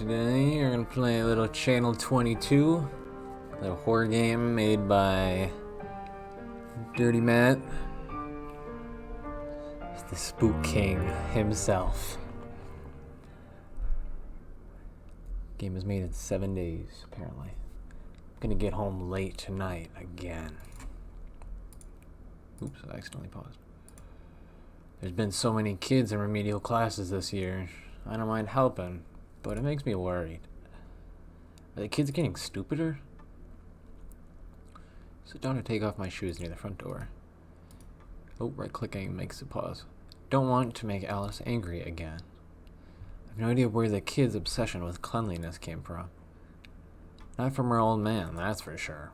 Today we're gonna play a little Channel 22, a horror game made by Dirty Matt, the Spook King himself. Game was made in 7 days, apparently. I'm gonna get home late tonight again. Oops, I accidentally paused. There's been so many kids in remedial classes this year. I don't mind helping, but it makes me worried. Are the kids getting stupider? Sit down to take off my shoes near the front door. Oh, right-clicking makes it pause. Don't want to make Alice angry again. I have no idea where the kid's obsession with cleanliness came from. Not from her old man, that's for sure.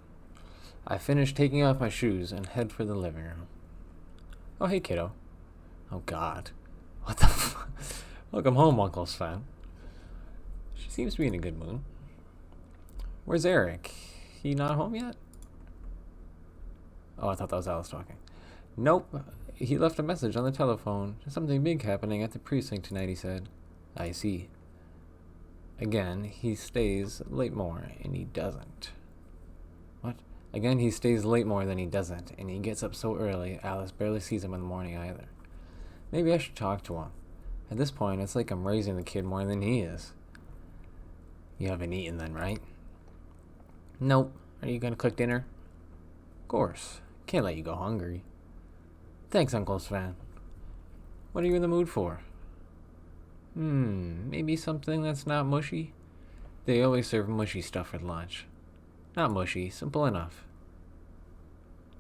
I finish taking off my shoes and head for the living room. Oh, hey, kiddo. Oh, God. What the fuck? Welcome home, Uncle Sven. She seems to be in a good mood. Where's Eric? He not home yet? Oh, I thought that was Alice talking. Nope. He left a message on the telephone. There's something big happening at the precinct tonight, he said. I see. Again, he stays late more, and he doesn't. What? Again, he stays late more than he doesn't, and he gets up so early, Alice barely sees him in the morning either. Maybe I should talk to him. At this point, it's like I'm raising the kid more than he is. You haven't eaten then, right? Nope. Are you gonna cook dinner? Of course. Can't let you go hungry. Thanks, Uncle Sven. What are you in the mood for? Maybe something that's not mushy? They always serve mushy stuff for lunch. Not mushy, simple enough.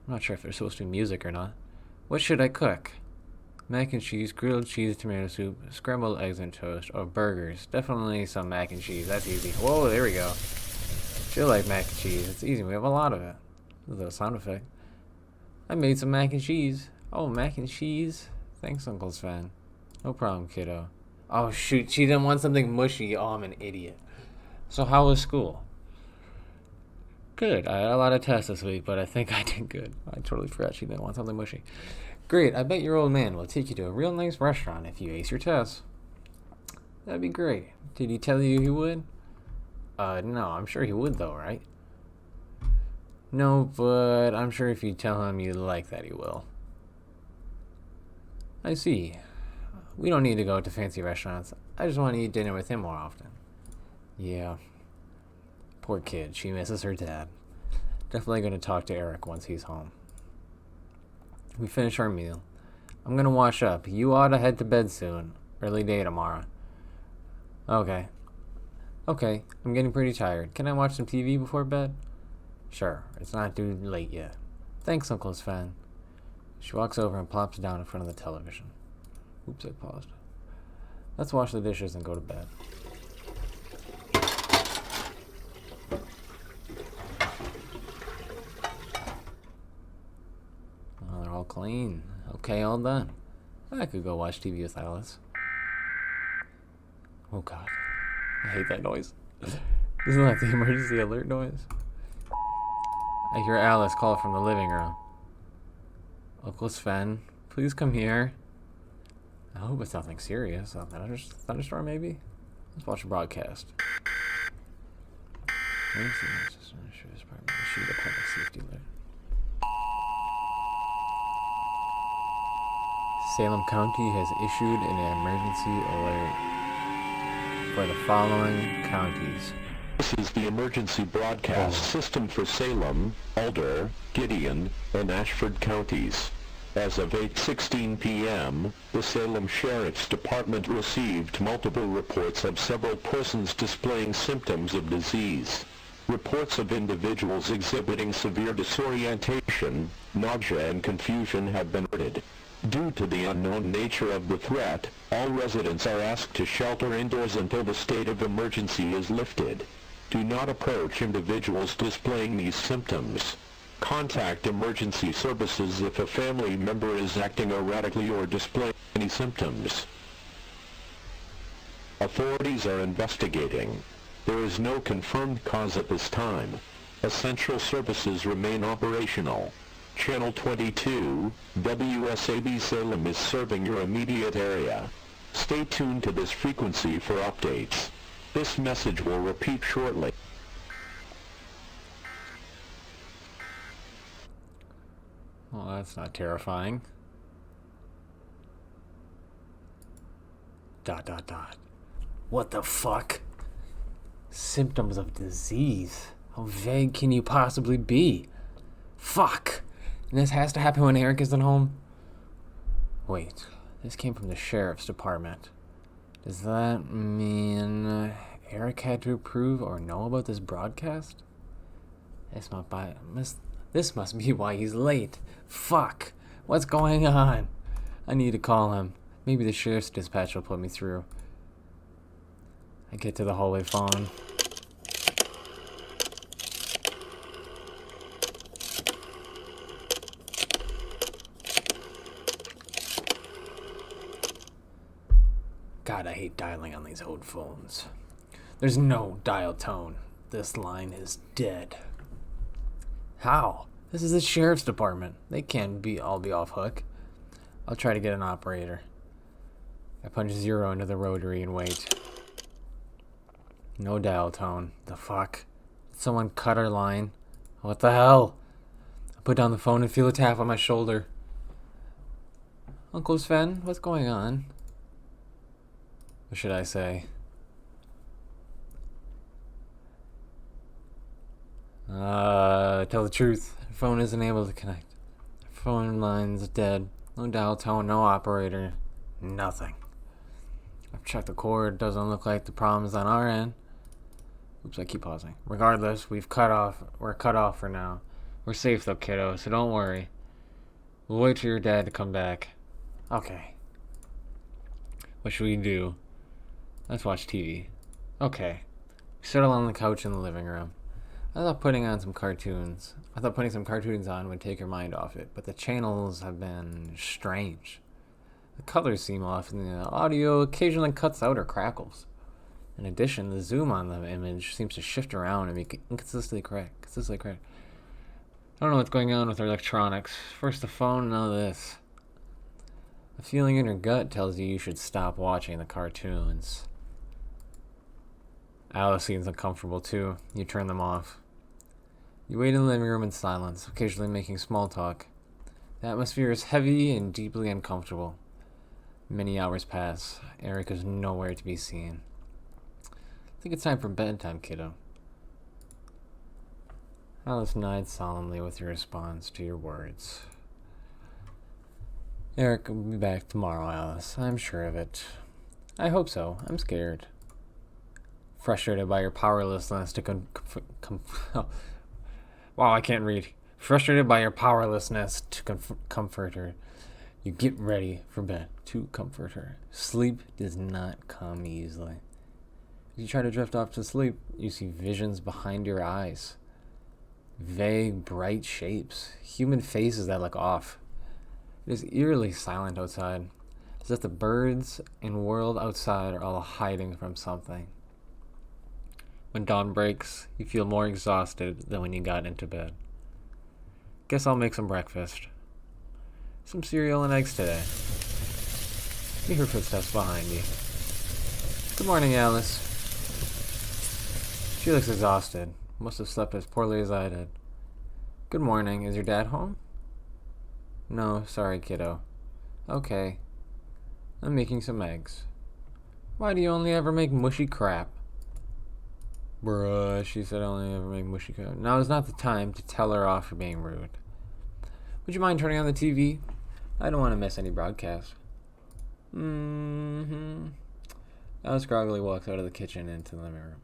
I'm not sure if there's supposed to be music or not. What should I cook? Mac and cheese, grilled cheese, tomato soup, scrambled eggs and toast, or burgers. Definitely some mac and cheese, that's easy. Whoa, there we go. Feel like mac and cheese, it's easy, we have a lot of it. A little sound effect. I made some mac and cheese. Oh, mac and cheese? Thanks, Uncle Sven. No problem, kiddo. Oh, shoot, she didn't want something mushy. Oh, I'm an idiot. So how was school? Good. I had a lot of tests this week, but I think I did good. I totally forgot she didn't want something mushy. Great. I bet your old man will take you to a real nice restaurant if you ace your tests. That'd be great. Did he tell you he would? No. I'm sure he would, though, right? No, but I'm sure if you tell him you like that, he will. I see. We don't need to go to fancy restaurants. I just want to eat dinner with him more often. Yeah. Poor kid. She misses her dad. Definitely going to talk to Eric once he's home. We finish our meal. I'm going to wash up. You ought to head to bed soon. Early day tomorrow. Okay. Okay, I'm getting pretty tired. Can I watch some TV before bed? Sure. It's not too late yet. Thanks, Uncle Sven. She walks over and plops down in front of the television. Oops, I paused. Let's wash the dishes and go to bed. Oh, they're all clean. Okay, all done. I could go watch TV with Alice. Oh, God. I hate that noise. Isn't that the emergency alert noise? I hear Alice call from the living room. Uncle Sven, please come here. I hope it's nothing serious. A thunderstorm, maybe? Let's watch a broadcast. Issue the public safety alert. Salem County has issued an emergency alert for the following counties. This is the emergency broadcast system for Salem, Alder, Gideon, and Ashford counties. As of 8:16 p.m., the Salem Sheriff's Department received multiple reports of several persons displaying symptoms of disease. Reports of individuals exhibiting severe disorientation, nausea, and confusion have been reported. Due to the unknown nature of the threat, all residents are asked to shelter indoors until the state of emergency is lifted. Do not approach individuals displaying these symptoms. Contact emergency services if a family member is acting erratically or displaying any symptoms. Authorities are investigating. There is no confirmed cause at this time. Essential services remain operational. Channel 22, WSAB Salem is serving your immediate area. Stay tuned to this frequency for updates. This message will repeat shortly. Well, that's not terrifying. ... What the fuck? Symptoms of disease? How vague can you possibly be? Fuck! And this has to happen when Eric isn't home? Wait, this came from the sheriff's department. Does that mean Eric had to approve or know about this broadcast? This must be why he's late. Fuck! What's going on? I need to call him. Maybe the sheriff's dispatch will put me through. I get to the hallway phone. God, I hate dialing on these old phones. There's no dial tone. This line is dead. How? This is the sheriff's department. They can't all be off hook. I'll try to get an operator. I punch 0 into the rotary and wait. No dial tone. The fuck? Did someone cut our line? What the hell? I put down the phone and feel a tap on my shoulder. Uncle Sven, what's going on? What should I say? Tell the truth. Phone isn't able to connect. Phone line's dead. No dial tone, no operator. Nothing. I've checked the cord. Doesn't look like the problem's on our end. Oops, I keep pausing. Regardless, we're cut off for now. We're safe though, kiddo, so don't worry. We'll wait for your dad to come back. Okay. What should we do? Let's watch TV. Okay. We settle on the couch in the living room. I thought putting some cartoons on would take your mind off it, but the channels have been strange. The colors seem off and the audio occasionally cuts out or crackles. In addition, the zoom on the image seems to shift around and be inconsistently correct. I don't know what's going on with our electronics. First the phone, now this. A feeling in your gut tells you should stop watching the cartoons. Alice seems uncomfortable too. You turn them off. You wait in the living room in silence, occasionally making small talk. The atmosphere is heavy and deeply uncomfortable. Many hours pass. Eric is nowhere to be seen. I think it's time for bedtime, kiddo. Alice nods solemnly with your response to your words. Eric will be back tomorrow, Alice. I'm sure of it. I hope so. I'm scared. Frustrated by your powerlessness to wow, I can't read. Frustrated by your powerlessness to comfort her, you get ready for bed to comfort her. Sleep does not come easily. As you try to drift off to sleep, you see visions behind your eyes. Vague, bright shapes. Human faces that look off. It is eerily silent outside, as if the birds and world outside are all hiding from something. When dawn breaks, you feel more exhausted than when you got into bed. Guess I'll make some breakfast. Some cereal and eggs today. You hear footsteps behind you. Good morning, Alice. She looks exhausted. Must have slept as poorly as I did. Good morning. Is your dad home? No, sorry, kiddo. Okay. I'm making some eggs. Why do you only ever make mushy crap? Bruh, she said I only ever make mushy crap. Now is not the time to tell her off for being rude. Would you mind turning on the TV? I don't want to miss any broadcast. Alice groggily walks out of the kitchen into the living room.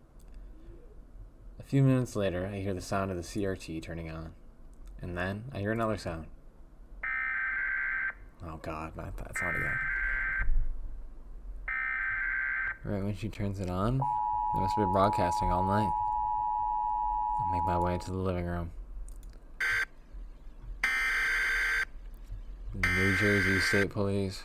A few minutes later, I hear the sound of the CRT turning on. And then, I hear another sound. Oh god, not that sound again. Right when she turns it on, they must have been broadcasting all night. I make my way to the living room. New Jersey State Police.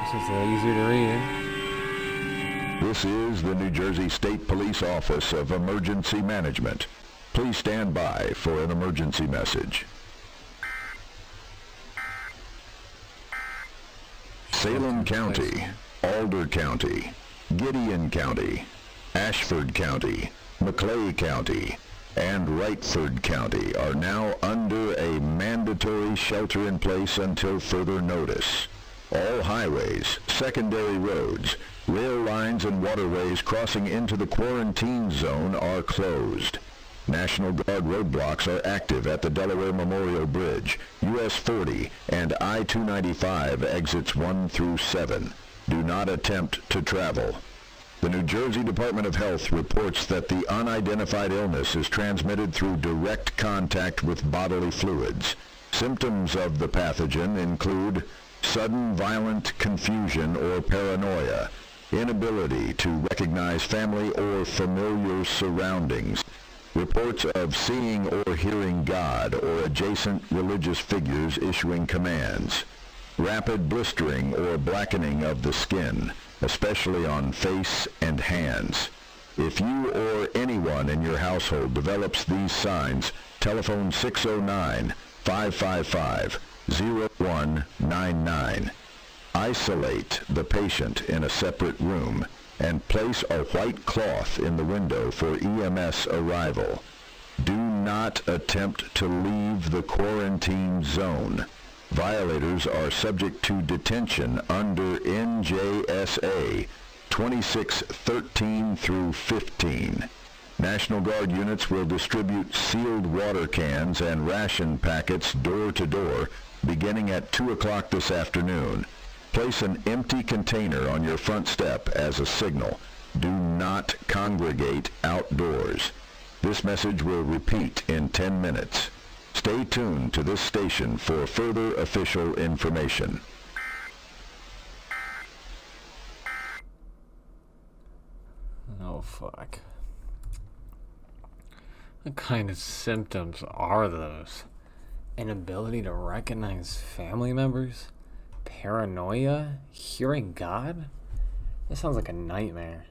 This is easier to read. This is the New Jersey State Police Office of Emergency Management. Please stand by for an emergency message. Salem County, place. Alder County, Gideon County, Ashford County, Maclay County, and Wrightford County are now under a mandatory shelter-in-place until further notice. All highways, secondary roads, rail lines, and waterways crossing into the quarantine zone are closed. National Guard roadblocks are active at the Delaware Memorial Bridge, US 40, and I-295 exits 1 through 7. Do not attempt to travel. The New Jersey Department of Health reports that the unidentified illness is transmitted through direct contact with bodily fluids. Symptoms of the pathogen include sudden violent confusion or paranoia, inability to recognize family or familiar surroundings, reports of seeing or hearing God or adjacent religious figures issuing commands, rapid blistering or blackening of the skin, especially on face and hands. If you or anyone in your household develops these signs, telephone 609-555-0199. Isolate the patient in a separate room and place a white cloth in the window for EMS arrival. Do not attempt to leave the quarantine zone. Violators are subject to detention under NJSA 2613 through 15. National Guard units will distribute sealed water cans and ration packets door to door beginning at 2 o'clock this afternoon. Place an empty container on your front step as a signal. Do not congregate outdoors. This message will repeat in 10 minutes. Stay tuned to this station for further official information. Oh, fuck. What kind of symptoms are those? Inability to recognize family members? Paranoia? Hearing God? This sounds like a nightmare.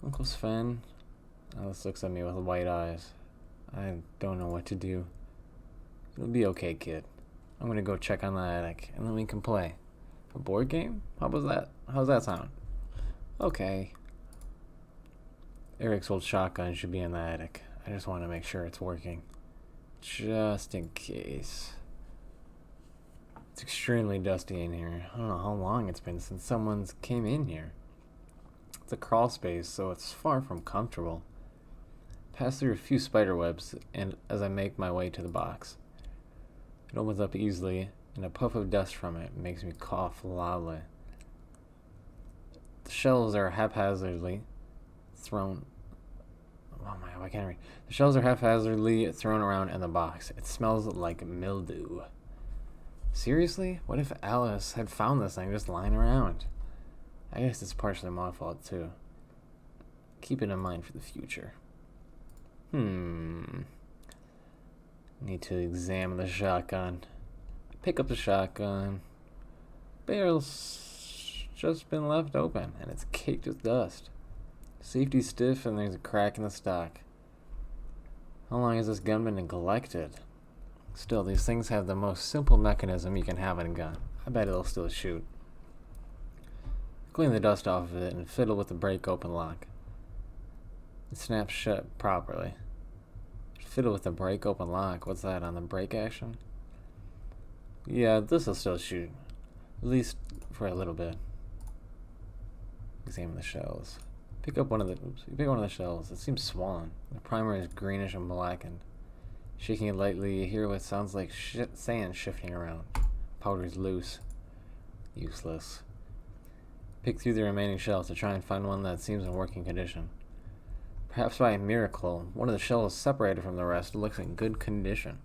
Uncle Sven Alice looks at me with white eyes. I don't know what to do. It'll be okay, kid. I'm gonna go check on the attic, and then we can play. A board game? How was that? How's that sound? Okay. Eric's old shotgun should be in the attic. I just want to make sure it's working. Just in case. It's extremely dusty in here. I don't know how long it's been since someone's came in here. It's a crawl space, so it's far from comfortable. Pass through a few spider webs, and as I make my way to the box, it opens up easily, and a puff of dust from it makes me cough loudly. The shells are haphazardly thrown. Oh my! I can't read. The shells are haphazardly thrown around in the box. It smells like mildew. Seriously? What if Alice had found this thing just lying around? I guess it's partially my fault too. Keep it in mind for the future. Need to examine the shotgun. Pick up the shotgun. Barrel's just been left open, and it's caked with dust. Safety's stiff, and there's a crack in the stock. How long has this gun been neglected? Still, these things have the most simple mechanism you can have in a gun. I bet it'll still shoot. Clean the dust off of it and fiddle with the break-open lock. It snaps shut properly. Fiddle with the break-open lock. What's that, on the break action? Yeah, this'll still shoot. At least for a little bit. Examine the shells. Pick one of the shells. It seems swollen. The primer is greenish and blackened. Shaking it lightly, you hear what sounds like sand shifting around. Powder's loose. Useless. Pick through the remaining shells to try and find one that seems in working condition. Perhaps by a miracle, one of the shells separated from the rest looks in good condition.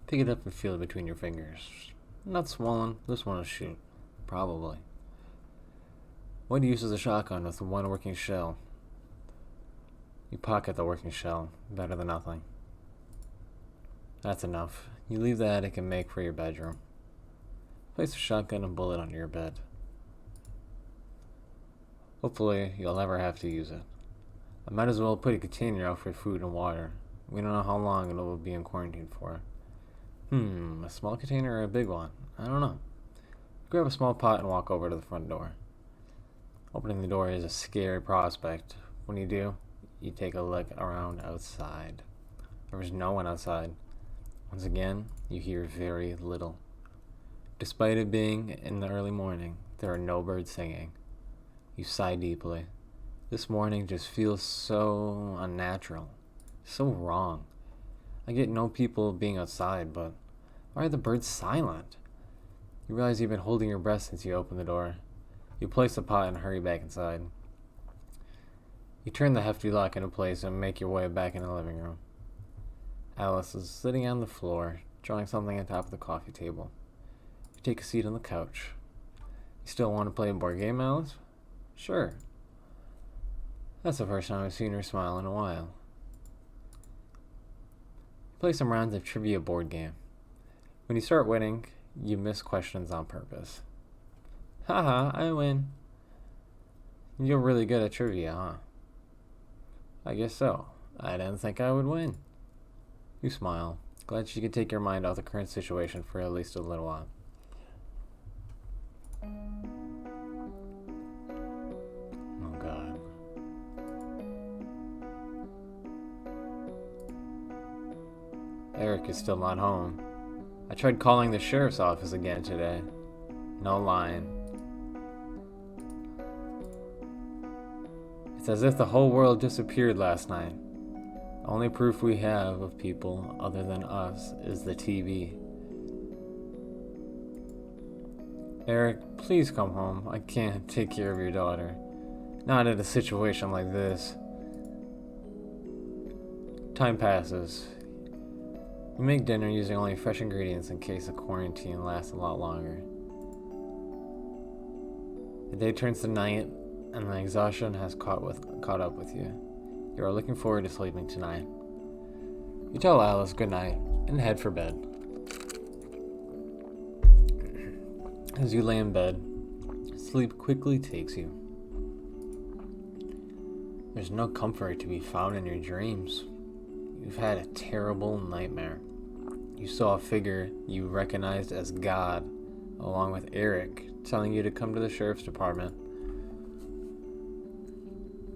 Pick it up and feel it between your fingers. Not swollen. This one will shoot. Probably. What use is a shotgun with one working shell? You pocket the working shell. Better than nothing. That's enough. You leave the attic and make for your bedroom. Place a shotgun and bullet under your bed. Hopefully, you'll never have to use it. I might as well put a container out for food and water. We don't know how long it will be in quarantine for. A small container or a big one? I don't know. Grab a small pot and walk over to the front door. Opening the door is a scary prospect. When you do, you take a look around outside. There was no one outside. Once again, you hear very little. Despite it being in the early morning, there are no birds singing. You sigh deeply. This morning just feels so unnatural, so wrong. I get no people being outside, but why are the birds silent? You realize you've been holding your breath since you opened the door. You place the pot and hurry back inside. You turn the hefty lock into place and make your way back in the living room. Alice is sitting on the floor, drawing something on top of the coffee table. You take a seat on the couch. You still want to play a board game, Alice? Sure. That's the first time I've seen her smile in a while. You play some rounds of trivia board game. When you start winning, you miss questions on purpose. Haha, I win. You're really good at trivia, huh? I guess so. I didn't think I would win. You smile, glad she could take your mind off the current situation for at least a little while. Oh God. Eric is still not home. I tried calling the sheriff's office again today. No line. It's as if the whole world disappeared last night. The only proof we have of people other than us is the TV. Eric, please come home. I can't take care of your daughter. Not in a situation like this. Time passes. You make dinner using only fresh ingredients in case the quarantine lasts a lot longer. The day turns to night, and the exhaustion has caught up with you. You are looking forward to sleeping tonight. You tell Alice good night and head for bed. As you lay in bed, sleep quickly takes you. There's no comfort to be found in your dreams. You've had a terrible nightmare. You saw a figure you recognized as God, along with Eric, telling you to come to the sheriff's department.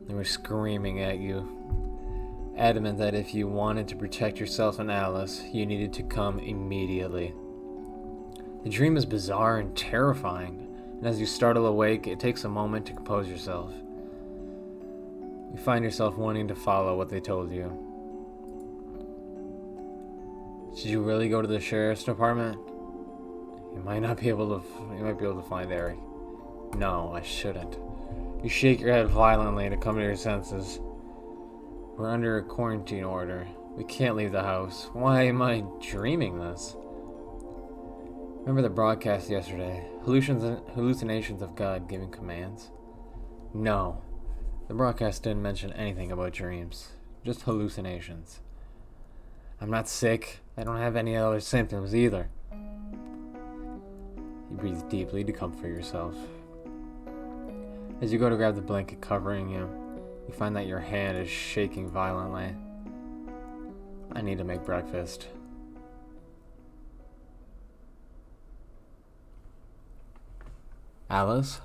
They were screaming at you, adamant that if you wanted to protect yourself and Alice, you needed to come immediately. The dream is bizarre and terrifying, and as you startle awake, it takes a moment to compose yourself. You find yourself wanting to follow what they told you. Should you really go to the sheriff's department? You might be able to find Eric. No, I shouldn't. You shake your head violently to come to your senses. We're under a quarantine order. We can't leave the house. Why am I dreaming this? Remember the broadcast yesterday? Hallucinations of God giving commands? No. The broadcast didn't mention anything about dreams. Just hallucinations. I'm not sick. I don't have any other symptoms either. You breathe deeply to comfort yourself. As you go to grab the blanket covering you, you find that your hand is shaking violently. I need to make breakfast. Alice?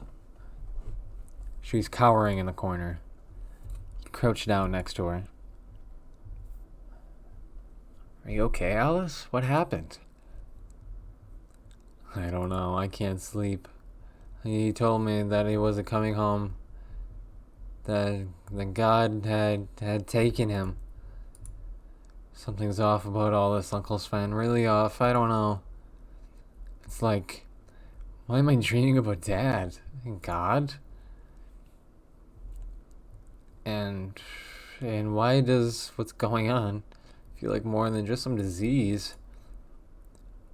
She's cowering in the corner. You crouch down next to her. Are you okay, Alice? What happened? I don't know. I can't sleep. He told me that he wasn't coming home. That God had taken him. Something's off about all this, Uncle Sven. Really off. I don't know. It's like, why am I dreaming about Dad and God? And why does what's going on feel like more than just some disease?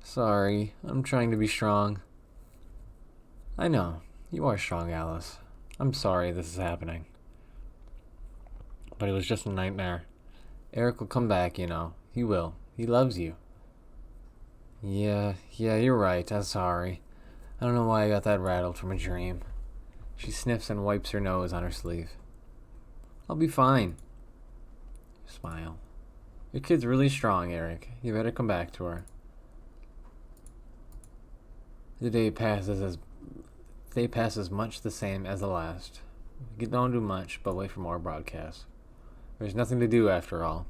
Sorry, I'm trying to be strong. I know, you are strong, Alice. I'm sorry this is happening. But it was just a nightmare. Eric will come back, you know. He will. He loves you. Yeah, you're right. I'm sorry. I don't know why I got that rattled from a dream. She sniffs and wipes her nose on her sleeve. I'll be fine. Smile. Your kid's really strong, Eric. You better come back to her. The day passes much the same as the last. We don't do much, but wait for more broadcasts. There's nothing to do after all.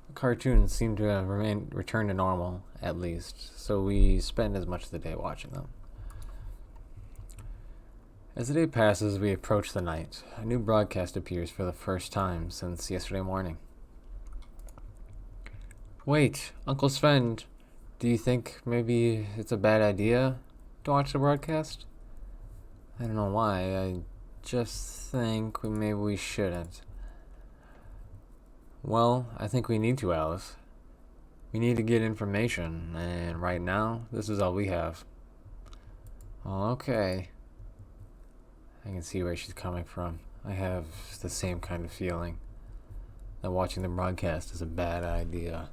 The cartoons seem to have returned to normal, at least, so we spend as much of the day watching them. As the day passes, we approach the night. A new broadcast appears for the first time since yesterday morning. Wait, Uncle Sven, do you think maybe it's a bad idea to watch the broadcast? I don't know why, I just think maybe we shouldn't. Well, I think we need to, Alice. We need to get information, and right now, this is all we have. Okay. I can see where she's coming from. I have the same kind of feeling that watching the broadcast is a bad idea.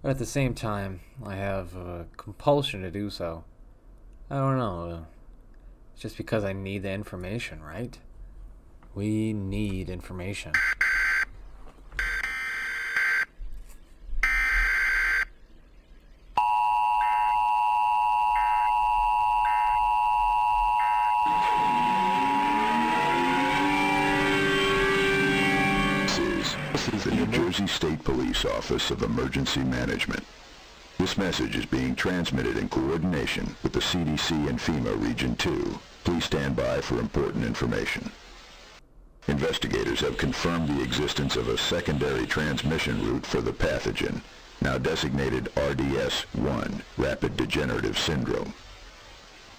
But at the same time, I have a compulsion to do so. I don't know. It's just because I need the information, right? We need information. The New Jersey State Police Office of Emergency Management. This message is being transmitted in coordination with the CDC and FEMA Region 2. Please stand by for important information. Investigators have confirmed the existence of a secondary transmission route for the pathogen, now designated RDS-1, Rapid Degenerative Syndrome.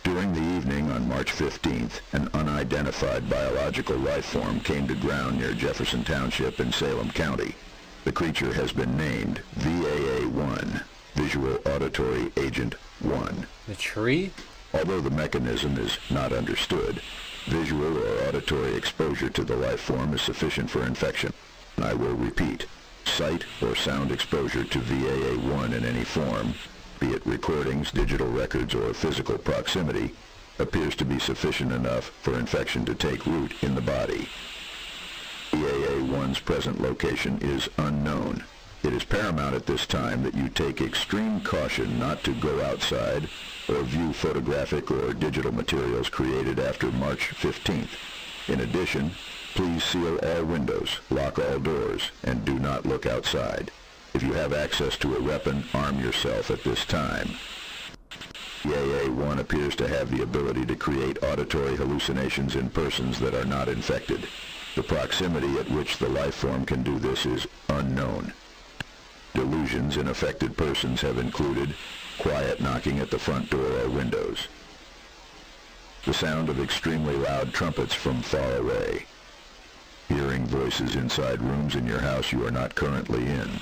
During the evening on March 15th, an unidentified biological life form came to ground near Jefferson Township in Salem County. The creature has been named VAA-1, Visual Auditory Agent 1. The tree? Although the mechanism is not understood, visual or auditory exposure to the life form is sufficient for infection. I will repeat, sight or sound exposure to VAA-1 in any form, be it recordings, digital records, or physical proximity, appears to be sufficient enough for infection to take root in the body. VAA-1's present location is unknown. It is paramount at this time that you take extreme caution not to go outside or view photographic or digital materials created after March 15th. In addition, please seal all windows, lock all doors, and do not look outside. If you have access to a weapon, arm yourself at this time. VAA-1 appears to have the ability to create auditory hallucinations in persons that are not infected. The proximity at which the life form can do this is unknown. Delusions in affected persons have included quiet knocking at the front door or windows, the sound of extremely loud trumpets from far away, hearing voices inside rooms in your house you are not currently in,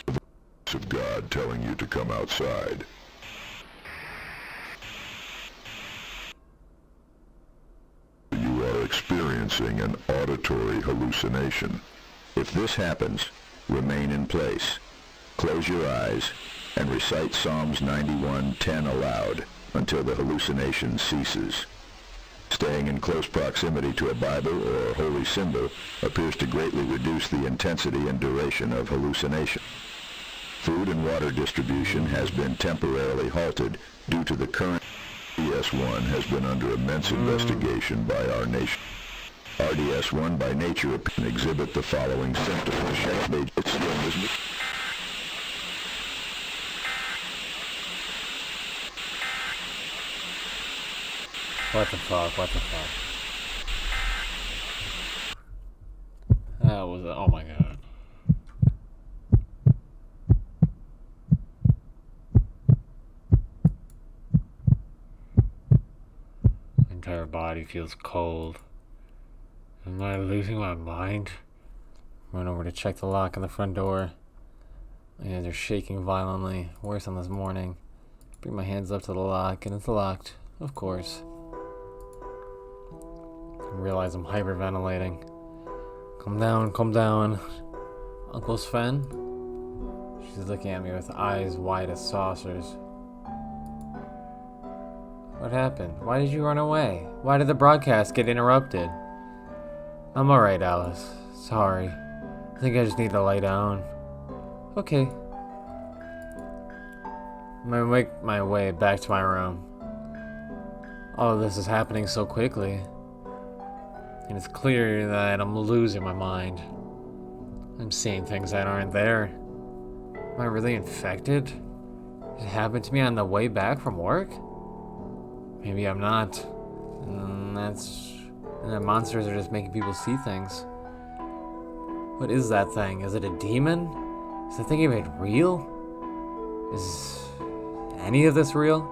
the voice of God telling you to come outside. You are experiencing an auditory hallucination. If this happens, remain in place, close your eyes, and recite Psalms 91:10 aloud until the hallucination ceases. Staying in close proximity to a Bible or holy symbol appears to greatly reduce the intensity and duration of hallucination. Food and water distribution has been temporarily halted due to the current RDS-1 has been under immense investigation by our nation. RDS-1 by nature can exhibit the following symptoms. What the fuck? That was, oh my god. My entire body feels cold. Am I losing my mind? Run over to check the lock on the front door. My hands are shaking violently, worse than this morning. Bring my hands up to the lock, and it's locked, of course. I realize I'm hyperventilating. Calm down. Uncle Sven? She's looking at me with eyes wide as saucers. What happened? Why did you run away? Why did the broadcast get interrupted? I'm alright, Alice. Sorry. I think I just need to lie down. Okay. I make my way back to my room. All of this is happening so quickly. And it's clear that I'm losing my mind. I'm seeing things that aren't there. Am I really infected? Did it happen to me on the way back from work? Maybe I'm not. And that monsters are just making people see things. What is that thing? Is it a demon? Is the thing even real? Is any of this real?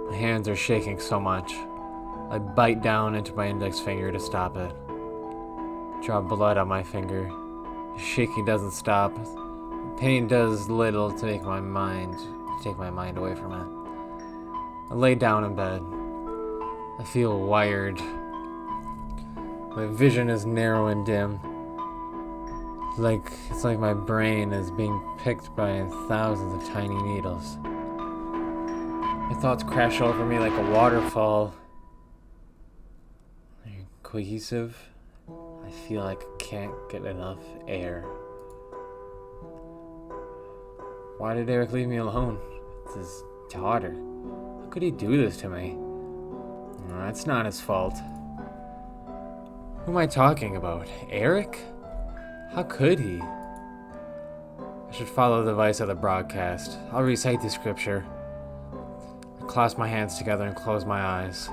My hands are shaking so much. I bite down into my index finger to stop it. Drop blood on my finger. The shaking doesn't stop. The pain does little to take my mind away from it. I lay down in bed. I feel wired. My vision is narrow and dim. It's like my brain is being picked by thousands of tiny needles. My thoughts crash over me like a waterfall. They're cohesive. I feel like I can't get enough air. Why did Eric leave me alone with his daughter? How could he do this to me? No, it's not his fault. Who am I talking about? Eric? How could he? I should follow the advice of the broadcast. I'll recite the scripture. I clasp my hands together and close my eyes.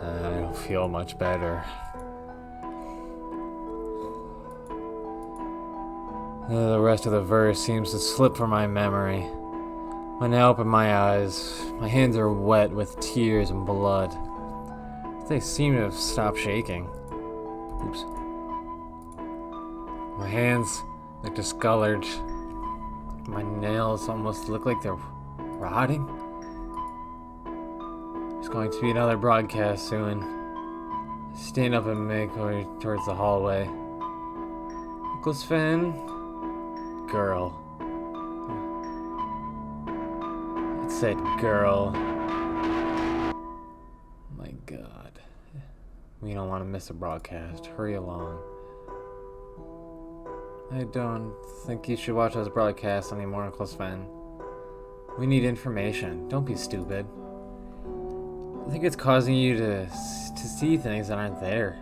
I don't feel much better. The rest of the verse seems to slip from my memory. When I open my eyes, my hands are wet with tears and blood. They seem to have stopped shaking. Oops. My hands look discolored. My nails almost look like they're rotting. There's going to be another broadcast soon. I stand up and make my way towards the hallway. Uncle Sven? Girl. It said girl. My God. We don't want to miss a broadcast. Hurry along. I don't think you should watch those broadcasts anymore, Uncle Sven. We need information. Don't be stupid. I think it's causing you to see things that aren't there.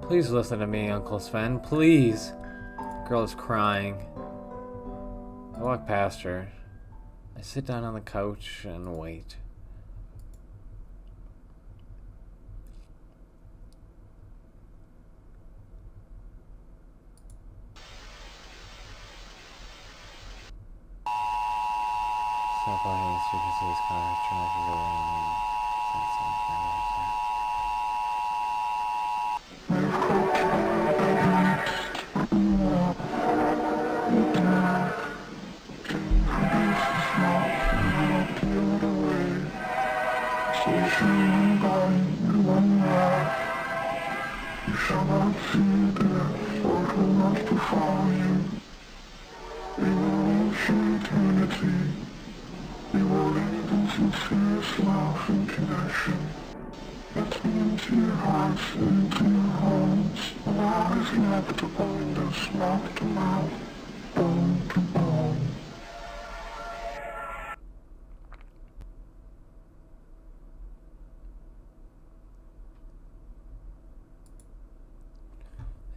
Please listen to me, Uncle Sven. Please. The girl is crying. I walk past her. I sit down on the couch and wait. Stop walking the street to see his car. Turn off your door.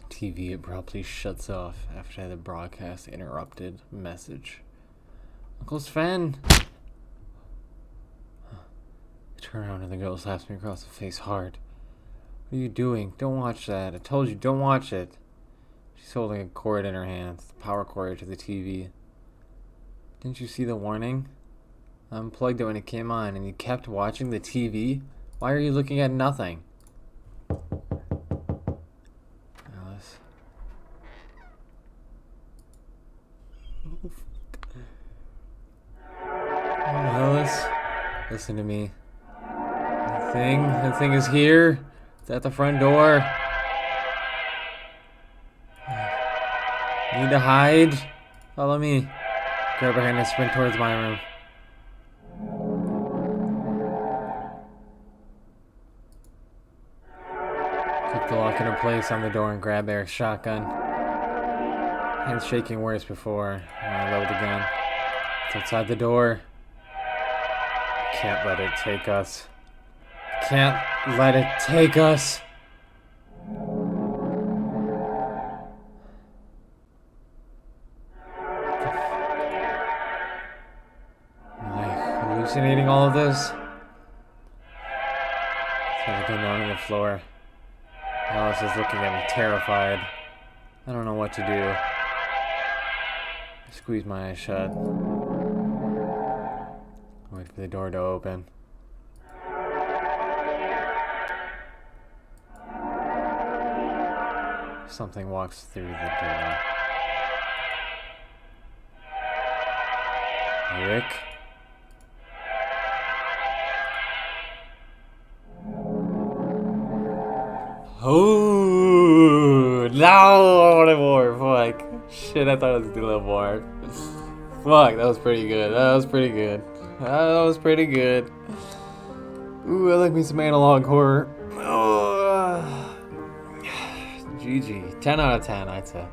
TV abruptly shuts off after the broadcast interrupted message. Uncle Sven! I turn around and the girl slaps me across the face hard. What are you doing? Don't watch that. I told you, don't watch it. She's holding a cord in her hands, the power cord to the TV. Didn't you see the warning? I unplugged it when it came on and you kept watching the TV? Why are you looking at nothing? Alice, listen to me. The thing is here. It's at the front door. Need to hide. Follow me. Grab her hand and sprint towards my room. Click the lock into place on the door and grab Eric's shotgun. Hands shaking worse before. I load the gun. It's outside the door. Can't let it take us. Can't let it take us. Am I hallucinating all of this? There's a gun on the floor. Alice is looking at me terrified. I don't know what to do. I squeeze my eyes shut. Wait for the door to open. Something walks through the door. Rick? Oh no! I wanted more. Fuck. Shit, I thought it was gonna do a little more. Fuck, that was pretty good. That was pretty good. That was pretty good. Ooh, I like me some analog horror. Oh, GG. 10 out of 10, I'd say.